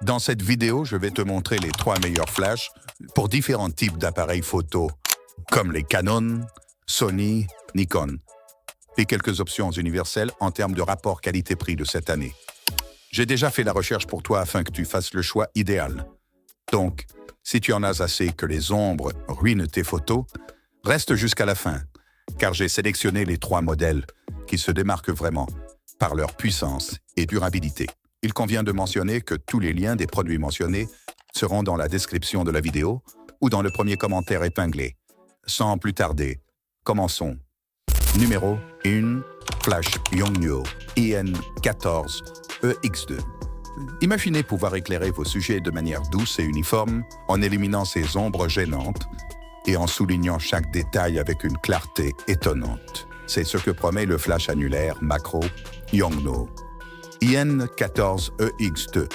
Dans cette vidéo, je vais te montrer les 3 meilleurs flashs pour différents types d'appareils photo, comme les Canon, Sony, Nikon, et quelques options universelles en termes de rapport qualité-prix de cette année. J'ai déjà fait la recherche pour toi afin que tu fasses le choix idéal. Donc, si tu en as assez que les ombres ruinent tes photos, reste jusqu'à la fin, car j'ai sélectionné les 3 modèles qui se démarquent vraiment par leur puissance et durabilité. Il convient de mentionner que tous les liens des produits mentionnés seront dans la description de la vidéo ou dans le premier commentaire épinglé. Sans plus tarder, commençons. Numéro 1, Flash Yongnuo IN14 EX2. Imaginez pouvoir éclairer vos sujets de manière douce et uniforme en éliminant ces ombres gênantes et en soulignant chaque détail avec une clarté étonnante. C'est ce que promet le flash annulaire macro Yongnuo IN14EX2.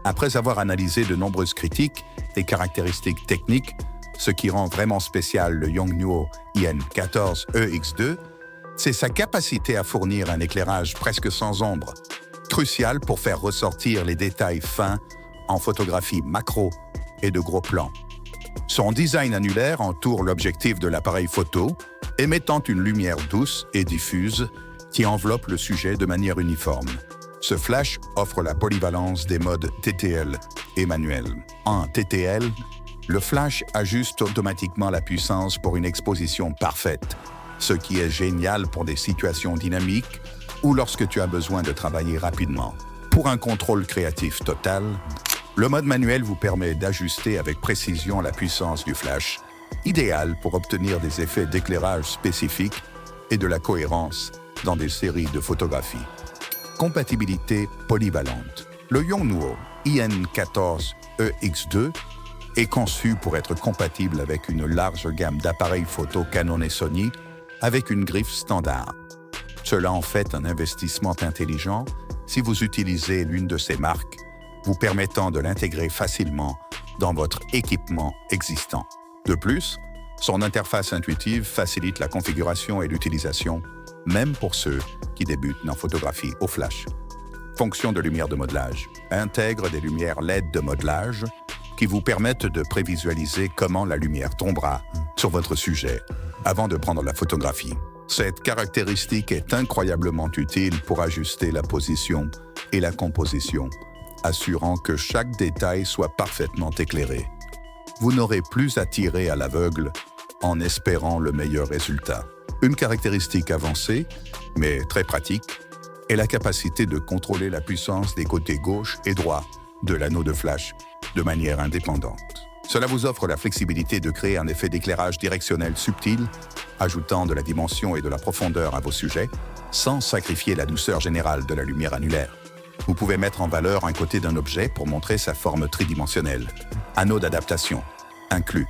Après avoir analysé de nombreuses critiques et caractéristiques techniques, ce qui rend vraiment spécial le Yongnuo IN14EX2, c'est sa capacité à fournir un éclairage presque sans ombre, crucial pour faire ressortir les détails fins en photographie macro et de gros plans. Son design annulaire entoure l'objectif de l'appareil photo, émettant une lumière douce et diffuse qui enveloppe le sujet de manière uniforme. Ce flash offre la polyvalence des modes TTL et manuel. En TTL, le flash ajuste automatiquement la puissance pour une exposition parfaite, ce qui est génial pour des situations dynamiques ou lorsque tu as besoin de travailler rapidement. Pour un contrôle créatif total, le mode manuel vous permet d'ajuster avec précision la puissance du flash, idéal pour obtenir des effets d'éclairage spécifiques et de la cohérence dans des séries de photographies. Compatibilité polyvalente. Le Yongnuo IN14EX2 est conçu pour être compatible avec une large gamme d'appareils photo Canon et Sony avec une griffe standard. Cela en fait un investissement intelligent si vous utilisez l'une de ces marques, vous permettant de l'intégrer facilement dans votre équipement existant. De plus, son interface intuitive facilite la configuration et l'utilisation, même pour ceux qui débutent en photographie au flash. Fonction de lumière de modelage. Intègre des lumières LED de modelage qui vous permettent de prévisualiser comment la lumière tombera sur votre sujet avant de prendre la photographie. Cette caractéristique est incroyablement utile pour ajuster la position et la composition, assurant que chaque détail soit parfaitement éclairé. Vous n'aurez plus à tirer à l'aveugle en espérant le meilleur résultat. Une caractéristique avancée, mais très pratique, est la capacité de contrôler la puissance des côtés gauche et droit de l'anneau de flash de manière indépendante. Cela vous offre la flexibilité de créer un effet d'éclairage directionnel subtil, ajoutant de la dimension et de la profondeur à vos sujets, sans sacrifier la douceur générale de la lumière annulaire. Vous pouvez mettre en valeur un côté d'un objet pour montrer sa forme tridimensionnelle. Anneau d'adaptation inclus.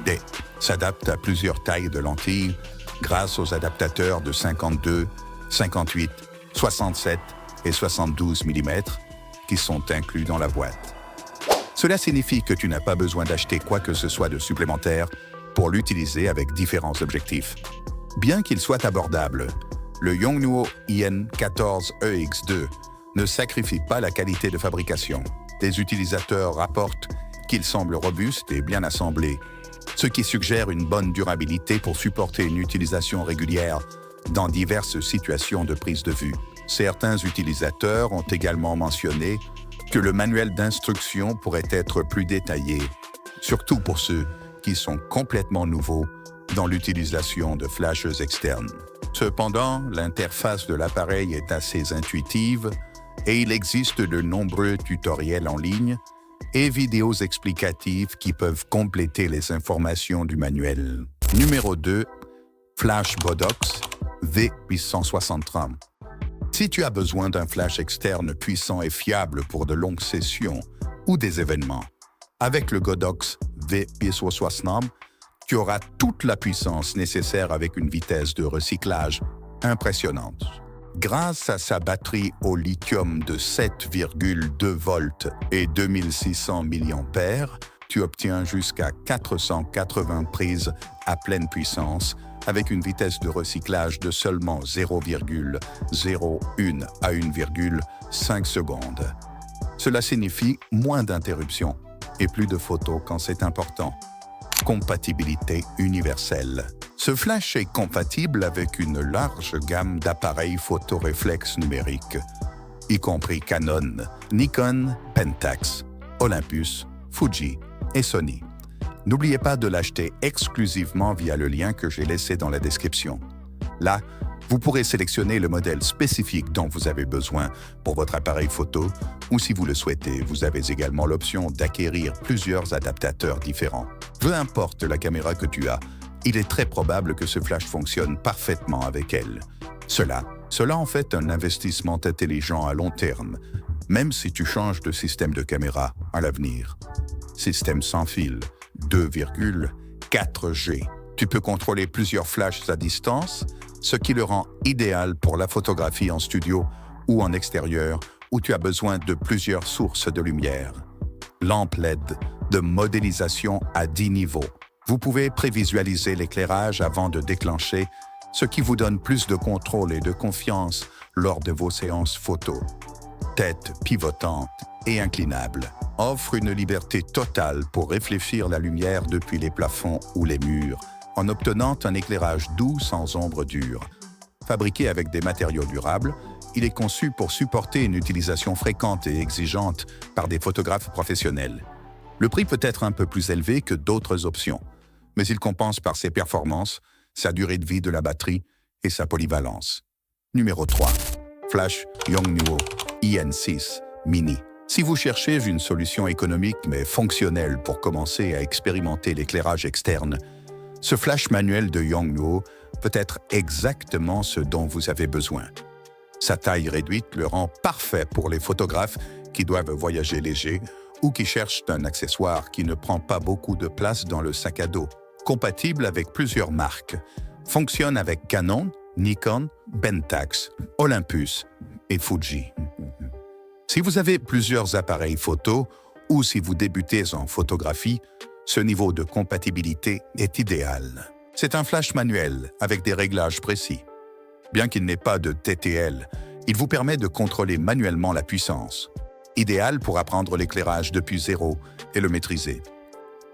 D s'adapte à plusieurs tailles de lentilles grâce aux adaptateurs de 52, 58, 67 et 72 mm qui sont inclus dans la boîte. Cela signifie que tu n'as pas besoin d'acheter quoi que ce soit de supplémentaire pour l'utiliser avec différents objectifs. Bien qu'il soit abordable, le Yongnuo IN14EX2 ne sacrifie pas la qualité de fabrication. Des utilisateurs rapportent qu'il semble robuste et bien assemblé, ce qui suggère une bonne durabilité pour supporter une utilisation régulière dans diverses situations de prise de vue. Certains utilisateurs ont également mentionné que le manuel d'instruction pourrait être plus détaillé, surtout pour ceux qui sont complètement nouveaux dans l'utilisation de flashs externes. Cependant, l'interface de l'appareil est assez intuitive et il existe de nombreux tutoriels en ligne et vidéos explicatives qui peuvent compléter les informations du manuel. Numéro 2. Flash Godox V860. Si tu as besoin d'un flash externe puissant et fiable pour de longues sessions ou des événements, avec le Godox V860, tu auras toute la puissance nécessaire avec une vitesse de recyclage impressionnante. Grâce à sa batterie au lithium de 7,2 volts et 2600 mAh, tu obtiens jusqu'à 480 prises à pleine puissance avec une vitesse de recyclage de seulement 0,01 à 1,5 secondes. Cela signifie moins d'interruptions et plus de photos quand c'est important. Compatibilité universelle. Ce flash est compatible avec une large gamme d'appareils photoréflexes numériques, y compris Canon, Nikon, Pentax, Olympus, Fuji et Sony. N'oubliez pas de l'acheter exclusivement via le lien que j'ai laissé dans la description. Là, vous pourrez sélectionner le modèle spécifique dont vous avez besoin pour votre appareil photo ou si vous le souhaitez, vous avez également l'option d'acquérir plusieurs adaptateurs différents. Peu importe la caméra que tu as, il est très probable que ce flash fonctionne parfaitement avec elle. Cela en fait un investissement intelligent à long terme, même si tu changes de système de caméra à l'avenir. Système sans fil, 2,4G. Tu peux contrôler plusieurs flashs à distance, ce qui le rend idéal pour la photographie en studio ou en extérieur, où tu as besoin de plusieurs sources de lumière. Lampe LED de modélisation à 10 niveaux. Vous pouvez prévisualiser l'éclairage avant de déclencher, ce qui vous donne plus de contrôle et de confiance lors de vos séances photos. Tête pivotante et inclinable offre une liberté totale pour réfléchir la lumière depuis les plafonds ou les murs, en obtenant un éclairage doux sans ombre dure. Fabriqué avec des matériaux durables, il est conçu pour supporter une utilisation fréquente et exigeante par des photographes professionnels. Le prix peut être un peu plus élevé que d'autres options, mais il compense par ses performances, sa durée de vie de la batterie et sa polyvalence. Numéro 3. Flash Yongnuo IN6 Mini. Si vous cherchez une solution économique mais fonctionnelle pour commencer à expérimenter l'éclairage externe, ce flash manuel de Yongnuo peut être exactement ce dont vous avez besoin. Sa taille réduite le rend parfait pour les photographes qui doivent voyager léger ou qui cherchent un accessoire qui ne prend pas beaucoup de place dans le sac à dos. Compatible avec plusieurs marques, fonctionne avec Canon, Nikon, Pentax, Olympus et Fuji. Si vous avez plusieurs appareils photo ou si vous débutez en photographie, ce niveau de compatibilité est idéal. C'est un flash manuel avec des réglages précis. Bien qu'il n'ait pas de TTL, il vous permet de contrôler manuellement la puissance. Idéal pour apprendre l'éclairage depuis zéro et le maîtriser.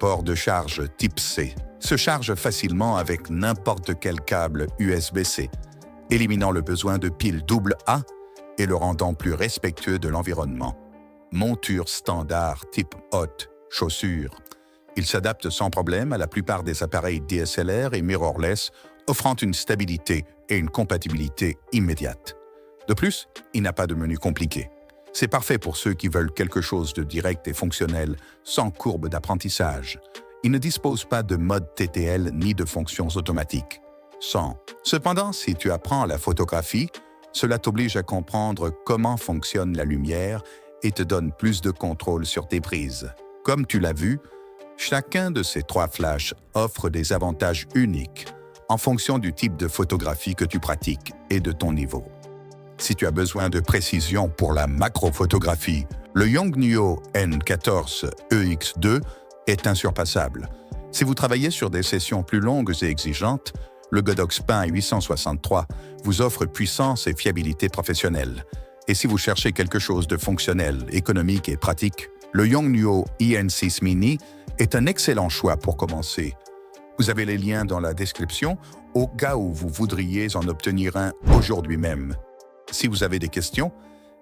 Port de charge type C. Se charge facilement avec n'importe quel câble USB-C, éliminant le besoin de piles AA et le rendant plus respectueux de l'environnement. Monture standard type haute, chaussure. Il s'adapte sans problème à la plupart des appareils DSLR et mirrorless, offrant une stabilité et une compatibilité immédiate. De plus, il n'a pas de menu compliqué. C'est parfait pour ceux qui veulent quelque chose de direct et fonctionnel, sans courbe d'apprentissage. Il ne dispose pas de mode TTL ni de fonctions automatiques. Cependant, si tu apprends la photographie, cela t'oblige à comprendre comment fonctionne la lumière et te donne plus de contrôle sur tes prises. Comme tu l'as vu, chacun de ces 3 flashs offre des avantages uniques en fonction du type de photographie que tu pratiques et de ton niveau. Si tu as besoin de précision pour la macrophotographie, le Yongnuo N14 EX2 est insurpassable. Si vous travaillez sur des sessions plus longues et exigeantes, le Godox Pin 863 vous offre puissance et fiabilité professionnelle. Et si vous cherchez quelque chose de fonctionnel, économique et pratique, le Yongnuo IN6 Mini est un excellent choix pour commencer. Vous avez les liens dans la description au cas où vous voudriez en obtenir un aujourd'hui même. Si vous avez des questions,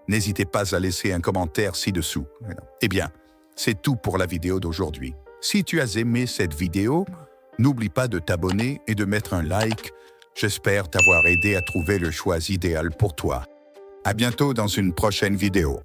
n'hésitez pas à laisser un commentaire ci-dessous. Eh bien, c'est tout pour la vidéo d'aujourd'hui. Si tu as aimé cette vidéo, n'oublie pas de t'abonner et de mettre un like. J'espère t'avoir aidé à trouver le choix idéal pour toi. À bientôt dans une prochaine vidéo.